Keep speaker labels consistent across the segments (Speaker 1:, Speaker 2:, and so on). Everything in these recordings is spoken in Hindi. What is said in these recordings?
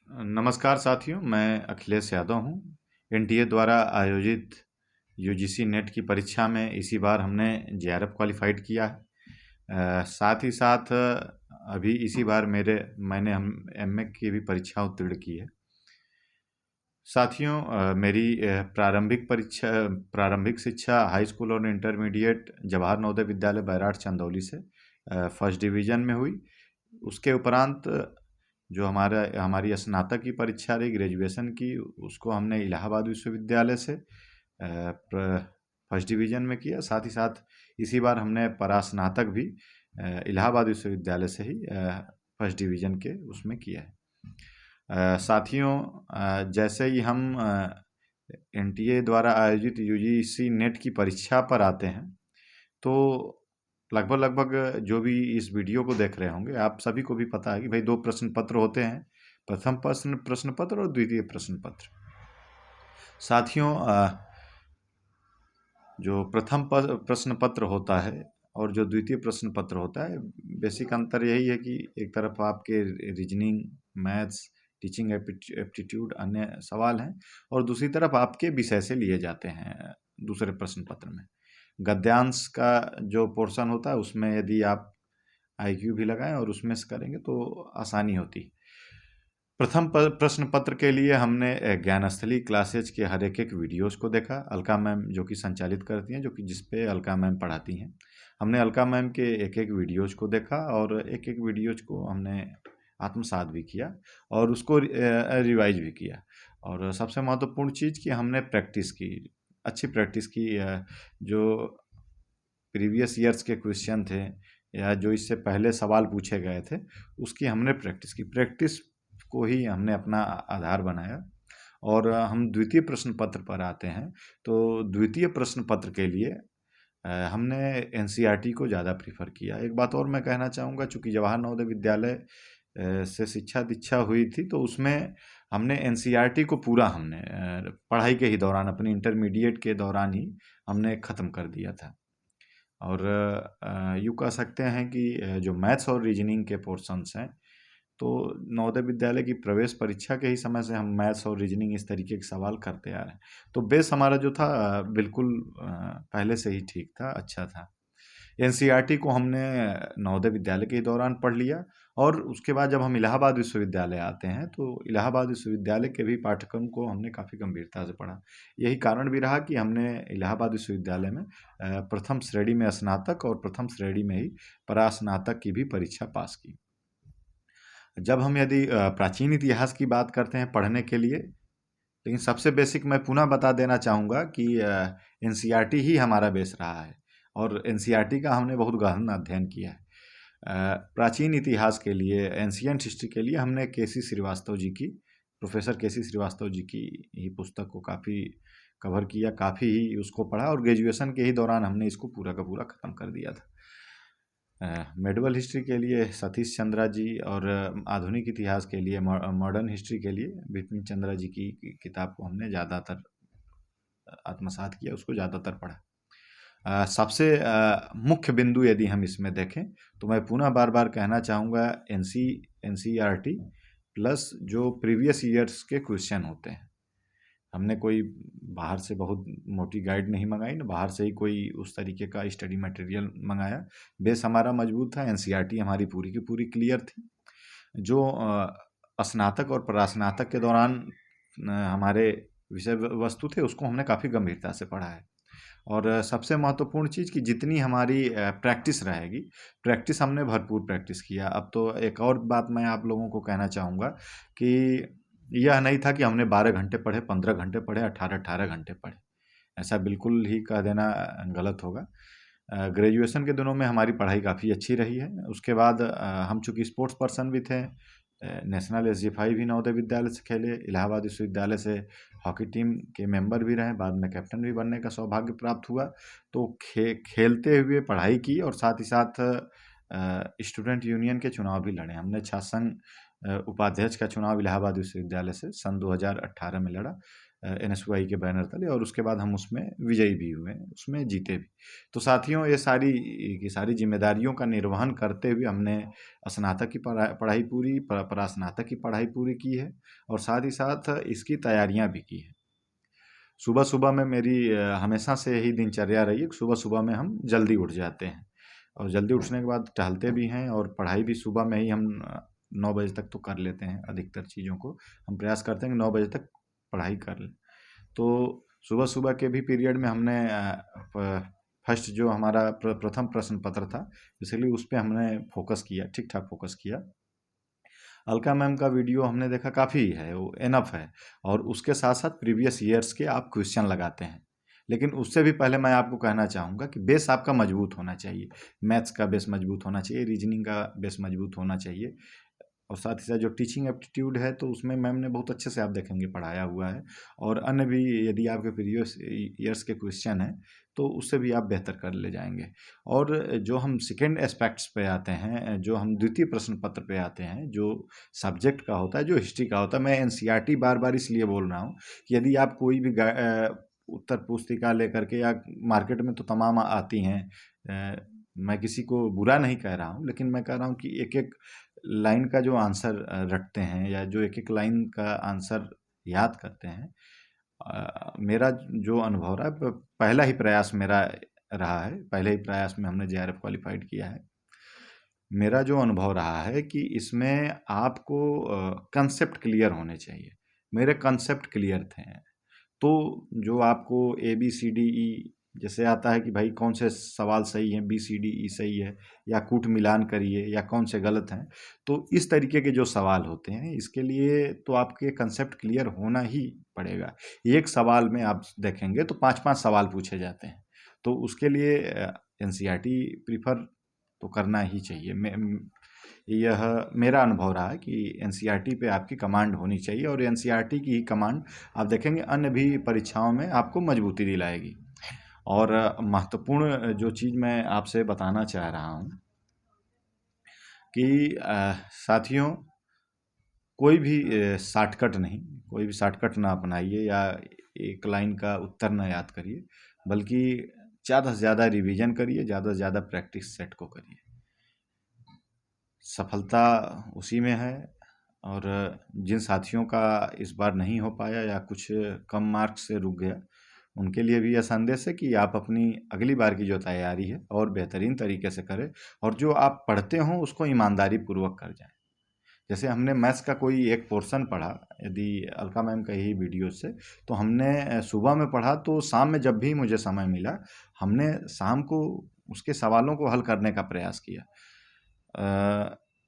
Speaker 1: नमस्कार साथियों, मैं अखिलेश यादव हूँ। एनटीए द्वारा आयोजित यूजीसी नेट की परीक्षा में इसी बार हमने जेआरएफ क्वालिफाइड किया है। साथ ही साथ अभी इसी बार मैंने हम एमए की भी परीक्षा उत्तीर्ण की है। साथियों, मेरी प्रारंभिक शिक्षा हाई स्कूल और इंटरमीडिएट जवाहर नवोदय विद्यालय बैराठ चंदौली से फर्स्ट डिवीज़न में हुई। उसके उपरांत जो हमारी स्नातक की परीक्षा रही ग्रेजुएशन की, उसको हमने इलाहाबाद विश्वविद्यालय से फर्स्ट डिवीज़न में किया। साथ ही साथ इसी बार हमने परास्नातक भी इलाहाबाद विश्वविद्यालय से ही फर्स्ट डिवीज़न के उसमें किया है। साथियों, जैसे ही हम एनटीए द्वारा आयोजित यूजीसी नेट की परीक्षा पर आते हैं, तो लगभग जो भी इस वीडियो को देख रहे होंगे, आप सभी को भी पता है कि भाई 2 प्रश्न पत्र होते हैं। प्रथम प्रश्न पत्र और द्वितीय प्रश्न पत्र। साथियों, जो प्रथम प्रश्न पत्र होता है और जो द्वितीय प्रश्न पत्र होता है, बेसिक अंतर यही है कि एक तरफ आपके रीजनिंग, मैथ्स, टीचिंग एप्टीट्यूड अन्य सवाल हैं, और दूसरी तरफ आपके विषय से लिए जाते हैं दूसरे प्रश्न पत्र में। गद्यांश का जो पोर्शन होता है, उसमें यदि आप आईक्यू भी लगाएं और उसमें से करेंगे तो आसानी होती। प्रथम प्रश्न पत्र के लिए हमने ज्ञानस्थली क्लासेज के हर एक वीडियोस को देखा। अलका मैम जो कि संचालित करती हैं, जो कि जिसपे अलका मैम पढ़ाती हैं, हमने अलका मैम के एक एक वीडियोज को देखा और एक एक वीडियोज को हमने आत्मसात भी किया और उसको रिवाइज भी किया। और सबसे महत्वपूर्ण चीज़ कि हमने प्रैक्टिस की, अच्छी प्रैक्टिस की। जो प्रीवियस ईयर्स के क्वेश्चन थे या जो इससे पहले सवाल पूछे गए थे, उसकी हमने प्रैक्टिस की। प्रैक्टिस को ही हमने अपना आधार बनाया। और हम द्वितीय प्रश्न पत्र पर आते हैं, तो द्वितीय प्रश्न पत्र के लिए हमने एनसीईआरटी को ज़्यादा प्रीफर किया। एक बात और मैं कहना चाहूँगा, चूँकि जवाहर नवोदय विद्यालय से शिक्षा दीक्षा हुई थी, तो उसमें हमने एनसीईआरटी को पूरा हमने पढ़ाई के ही दौरान, अपनी इंटरमीडिएट के दौरान ही हमने ख़त्म कर दिया था। और यूँ कह सकते हैं कि जो मैथ्स और रीजनिंग के पोर्शंस हैं, तो नवोदय विद्यालय की प्रवेश परीक्षा के ही समय से हम मैथ्स और रीजनिंग इस तरीके के सवाल करते आ रहे हैं। तो बेस हमारा जो था बिल्कुल पहले से ही ठीक था, अच्छा था। एनसीईआरटी को हमने नवोदय विद्यालय के ही दौरान पढ़ लिया। और उसके बाद जब हम इलाहाबाद विश्वविद्यालय आते हैं, तो इलाहाबाद विश्वविद्यालय के भी पाठ्यक्रम को हमने काफ़ी गंभीरता से पढ़ा। यही कारण भी रहा कि हमने इलाहाबाद विश्वविद्यालय में प्रथम श्रेणी में स्नातक और प्रथम श्रेणी में ही परास्नातक की भी परीक्षा पास की। जब हम यदि प्राचीन इतिहास की बात करते हैं पढ़ने के लिए, लेकिन सबसे बेसिक मैं पुनः बता देना चाहूँगा कि एनसीईआरटी ही हमारा बेस रहा है और एनसीईआरटी का हमने बहुत गहन अध्ययन किया है। प्राचीन इतिहास के लिए, एंशियंट हिस्ट्री के लिए हमने प्रोफेसर केसी श्रीवास्तव जी की ही पुस्तक को काफ़ी कवर किया, काफ़ी ही उसको पढ़ा, और ग्रेजुएशन के ही दौरान हमने इसको पूरा का पूरा ख़त्म कर दिया था। मेडिवल हिस्ट्री के लिए सतीश चंद्रा जी, और आधुनिक इतिहास के लिए, मॉडर्न हिस्ट्री के लिए बिपिन चंद्रा जी की किताब को हमने ज़्यादातर आत्मसात किया, उसको ज़्यादातर पढ़ा। सबसे मुख्य बिंदु यदि हम इसमें देखें, तो मैं पुनः बार बार कहना चाहूँगा, एनसीईआरटी प्लस जो प्रीवियस ईयर्स के क्वेश्चन होते हैं। हमने कोई बाहर से बहुत मोटी गाइड नहीं मंगाई, ना बाहर से ही कोई उस तरीके का स्टडी मटेरियल मंगाया। बेस हमारा मजबूत था, एनसीईआरटी हमारी पूरी की पूरी क्लियर थी। जो स्नातक और परास्नातक के दौरान हमारे विषय वस्तु थे, उसको हमने काफ़ी गंभीरता से पढ़ा है। और सबसे महत्वपूर्ण चीज़ कि जितनी हमारी प्रैक्टिस रहेगी, प्रैक्टिस हमने भरपूर प्रैक्टिस किया। अब तो एक और बात मैं आप लोगों को कहना चाहूँगा कि यह नहीं था कि हमने 12 घंटे पढ़े, 15 घंटे पढ़े, 18-18 घंटे पढ़े। ऐसा बिल्कुल ही कह देना गलत होगा। ग्रेजुएशन के दिनों में हमारी पढ़ाई काफ़ी अच्छी रही है। उसके बाद हम चूँकि स्पोर्ट्स पर्सन भी थे, नेशनल एसजीएफआई भी नवोदय विद्यालय से खेले, इलाहाबाद विश्वविद्यालय से हॉकी टीम के मेंबर भी रहे, बाद में कैप्टन भी बनने का सौभाग्य प्राप्त हुआ। तो खेलते हुए पढ़ाई की और साथ ही साथ स्टूडेंट यूनियन के चुनाव भी लड़े। हमने छात्र संघ उपाध्यक्ष का चुनाव इलाहाबाद विश्वविद्यालय से सन 2018 में लड़ा। NSY के बैनर तले, और उसके बाद हम उसमें विजयी भी हुए, उसमें जीते भी। तो साथियों, ये सारी की सारी जिम्मेदारियों का निर्वहन करते हुए हमने स्नातक की पढ़ाई पूरी, परास्नातक की पढ़ाई पूरी की है, और साथ ही साथ इसकी तैयारियां भी की है। सुबह सुबह में मेरी हमेशा से यही दिनचर्या रही है। सुबह सुबह में हम जल्दी उठ जाते हैं, और जल्दी उठने के बाद टहलते भी हैं, और पढ़ाई भी सुबह में ही हम 9 बजे तक तो कर लेते हैं। अधिकतर चीज़ों को हम प्रयास करते हैं कि 9 बजे तक पढ़ाई कर लें। तो सुबह सुबह के भी पीरियड में हमने फर्स्ट जो हमारा प्रथम प्रश्न पत्र था, इसलिए उस पर हमने फोकस किया, ठीक ठाक फोकस किया। अलका मैम का वीडियो हमने देखा, काफ़ी है वो, एनफ है, और उसके साथ साथ प्रीवियस ईयर्स के आप क्वेश्चन लगाते हैं। लेकिन उससे भी पहले मैं आपको कहना चाहूँगा कि बेस आपका मजबूत होना चाहिए। मैथ्स का बेस मजबूत होना चाहिए, रीजनिंग का बेस मजबूत होना चाहिए, और साथ ही साथ जो टीचिंग एप्टीट्यूड है, तो उसमें मैम ने बहुत अच्छे से आप देखेंगे पढ़ाया हुआ है, और अन्य भी यदि आपके प्रीवियस ईयर्स के क्वेश्चन हैं तो उससे भी आप बेहतर कर ले जाएंगे। और जो हम सेकेंड एस्पेक्ट्स पे आते हैं, जो हम द्वितीय प्रश्न पत्र पे आते हैं, जो सब्जेक्ट का होता है, जो हिस्ट्री का होता है, मैं NCERT बार बार इसलिए बोल रहा हूँ कि यदि आप कोई भी उत्तर पुस्तिका लेकर के, या मार्केट में तो तमाम आती हैं, मैं किसी को बुरा नहीं कह रहा हूँ, लेकिन मैं कह रहा हूँ कि एक एक लाइन का जो आंसर रटते हैं, या जो एक एक लाइन का आंसर याद करते हैं, मेरा जो अनुभव रहा है, पहला ही प्रयास मेरा रहा है, पहले ही प्रयास में हमने JRF क्वालिफाइड किया है। मेरा जो अनुभव रहा है कि इसमें आपको कंसेप्ट क्लियर होने चाहिए। मेरे कंसेप्ट क्लियर थे, तो जो आपको ABCDE जैसे आता है कि भाई कौन से सवाल सही हैं, BCDE सही है, या कूट मिलान करिए, या कौन से गलत हैं, तो इस तरीके के जो सवाल होते हैं, इसके लिए तो आपके कंसेप्ट क्लियर होना ही पड़ेगा। एक सवाल में आप देखेंगे तो 5-5 सवाल पूछे जाते हैं, तो उसके लिए NCERT प्रीफर तो करना ही चाहिए। यह मेरा अनुभव रहा है कि NCERT पे आपकी कमांड होनी चाहिए, और NCERT की ही कमांड आप देखेंगे अन्य भी परीक्षाओं में आपको मजबूती दिलाएगी। और महत्वपूर्ण जो चीज़ मैं आपसे बताना चाह रहा हूँ कि साथियों, कोई भी शॉर्टकट नहीं, कोई भी शॉर्टकट ना अपनाइए, या एक लाइन का उत्तर ना याद करिए, बल्कि ज़्यादा से ज़्यादा रिवीजन करिए, ज़्यादा से ज़्यादा प्रैक्टिस सेट को करिए। सफलता उसी में है। और जिन साथियों का इस बार नहीं हो पाया, या कुछ कम मार्क्स से रुक गया, उनके लिए भी यह संदेश है कि आप अपनी अगली बार की जो तैयारी है और बेहतरीन तरीके से करें, और जो आप पढ़ते हो उसको ईमानदारी पूर्वक कर जाएं। जैसे हमने मैथ्स का कोई एक पोर्शन पढ़ा, यदि अलका मैम का ही वीडियो से, तो हमने सुबह में पढ़ा, तो शाम में जब भी मुझे समय मिला, हमने शाम को उसके सवालों को हल करने का प्रयास किया।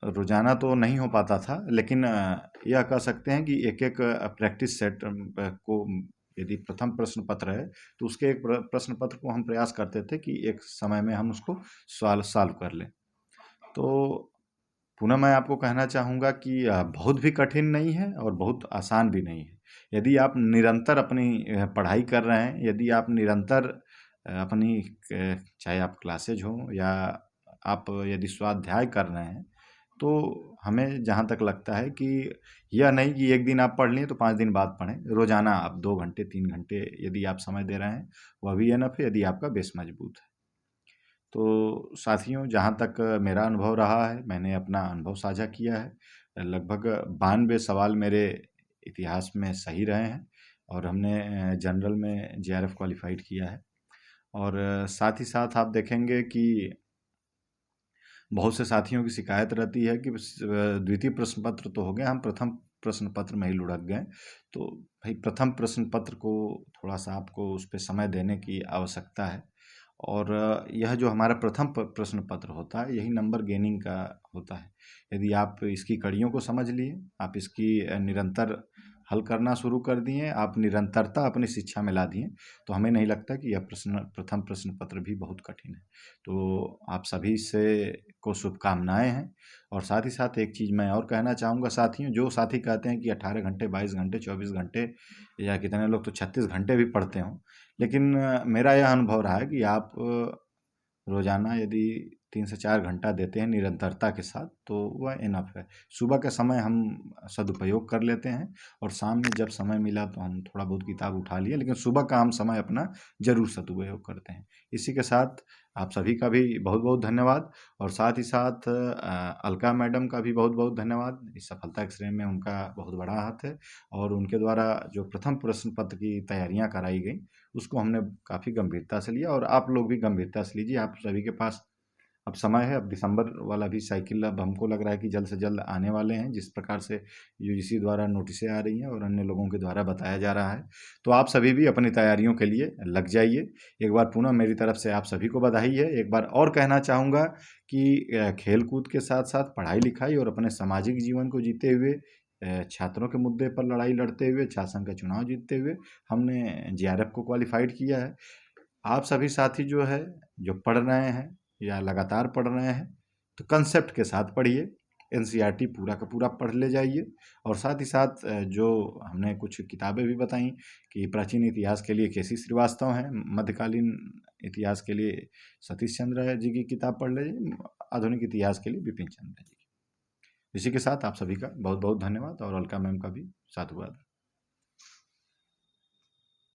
Speaker 1: रोज़ाना तो नहीं हो पाता था, लेकिन यह कह सकते हैं कि एक एक प्रैक्टिस सेट को, यदि प्रथम प्रश्न पत्र है तो उसके एक प्रश्न पत्र को हम प्रयास करते थे कि एक समय में हम उसको सॉल्व कर लें। तो पुनः मैं आपको कहना चाहूँगा कि बहुत भी कठिन नहीं है, और बहुत आसान भी नहीं है। यदि आप निरंतर अपनी पढ़ाई कर रहे हैं, यदि आप निरंतर अपनी चाहे आप क्लासेज हों, या आप यदि स्वाध्याय कर रहे हैं, तो हमें जहाँ तक लगता है कि यह नहीं कि एक दिन आप पढ़ लें तो 5 दिन बाद पढ़ें। रोज़ाना आप 2 घंटे 3 घंटे यदि आप समय दे रहे हैं, वह भी इनफ है, यदि आपका बेस मजबूत है। तो साथियों, जहाँ तक मेरा अनुभव रहा है, मैंने अपना अनुभव साझा किया है। लगभग 92 सवाल मेरे इतिहास में सही रहे हैं, और हमने जनरल में JRF क्वालिफाइड किया है। और साथ ही साथ आप देखेंगे कि बहुत से साथियों की शिकायत रहती है कि द्वितीय प्रश्न पत्र तो हो गए, हम प्रथम प्रश्न पत्र में ही लुढ़क गए। तो भाई, प्रथम प्रश्न पत्र को थोड़ा सा आपको उस पर समय देने की आवश्यकता है, और यह जो हमारा प्रथम प्रश्न पत्र होता है, यही नंबर गेनिंग का होता है। यदि आप इसकी कड़ियों को समझ लिए, आप इसकी निरंतर हल करना शुरू कर दिए, आप निरंतरता अपनी शिक्षा में ला दिए, तो हमें नहीं लगता कि यह प्रथम प्रश्न पत्र भी बहुत कठिन है। तो आप सभी से को शुभकामनाएं हैं। और साथ ही साथ एक चीज़ मैं और कहना चाहूँगा साथियों, जो साथी कहते हैं कि 18 घंटे 22 घंटे 24 घंटे, या कितने लोग तो 36 घंटे भी पढ़ते हों, लेकिन मेरा यह अनुभव रहा है कि आप रोज़ाना यदि 3 से 4 घंटा देते हैं निरंतरता के साथ, तो वह इनफ है। सुबह का समय हम सदुपयोग कर लेते हैं और शाम में जब समय मिला तो हम थोड़ा बहुत किताब उठा लिए, लेकिन सुबह का हम समय अपना ज़रूर सदुपयोग करते हैं। इसी के साथ आप सभी का भी बहुत बहुत धन्यवाद, और साथ ही साथ अलका मैडम का भी बहुत बहुत धन्यवाद। इस सफलता के श्रेय में उनका बहुत बड़ा हाथ है, और उनके द्वारा जो प्रथम प्रश्न पत्र की तैयारियां कराई गई उसको हमने काफ़ी गंभीरता से लिया, और आप लोग भी गंभीरता से लीजिए। आप सभी के पास अब समय है, अब दिसंबर वाला भी साइकिल अब हमको लग रहा है कि जल्द से जल्द आने वाले हैं, जिस प्रकार से यूजीसी द्वारा नोटिसें आ रही हैं और अन्य लोगों के द्वारा बताया जा रहा है। तो आप सभी भी अपनी तैयारियों के लिए लग जाइए। एक बार पुनः मेरी तरफ से आप सभी को बधाई है। एक बार और कहना चाहूँगा कि खेल कूद के साथ साथ पढ़ाई लिखाई और अपने सामाजिक जीवन को जीते हुए, छात्रों के मुद्दे पर लड़ाई लड़ते हुए, छात्र संघ का चुनाव जीतते हुए हमने जेआरएफ को क्वालिफाइड किया है। आप सभी साथी जो है, जो पढ़ रहे हैं या लगातार पढ़ रहे हैं, तो कंसेप्ट के साथ पढ़िए, एनसीईआरटी पूरा का पूरा पढ़ ले जाइए। और साथ ही साथ जो हमने कुछ किताबें भी बताई कि प्राचीन इतिहास के लिए केसी श्रीवास्तव हैं, मध्यकालीन इतिहास के लिए सतीश चंद्र जी की किताब पढ़ लीजिए, आधुनिक इतिहास के लिए बिपिन चंद्र जी की। इसी के साथ आप सभी का बहुत बहुत धन्यवाद, और अलका मैम का भी साधुवाद।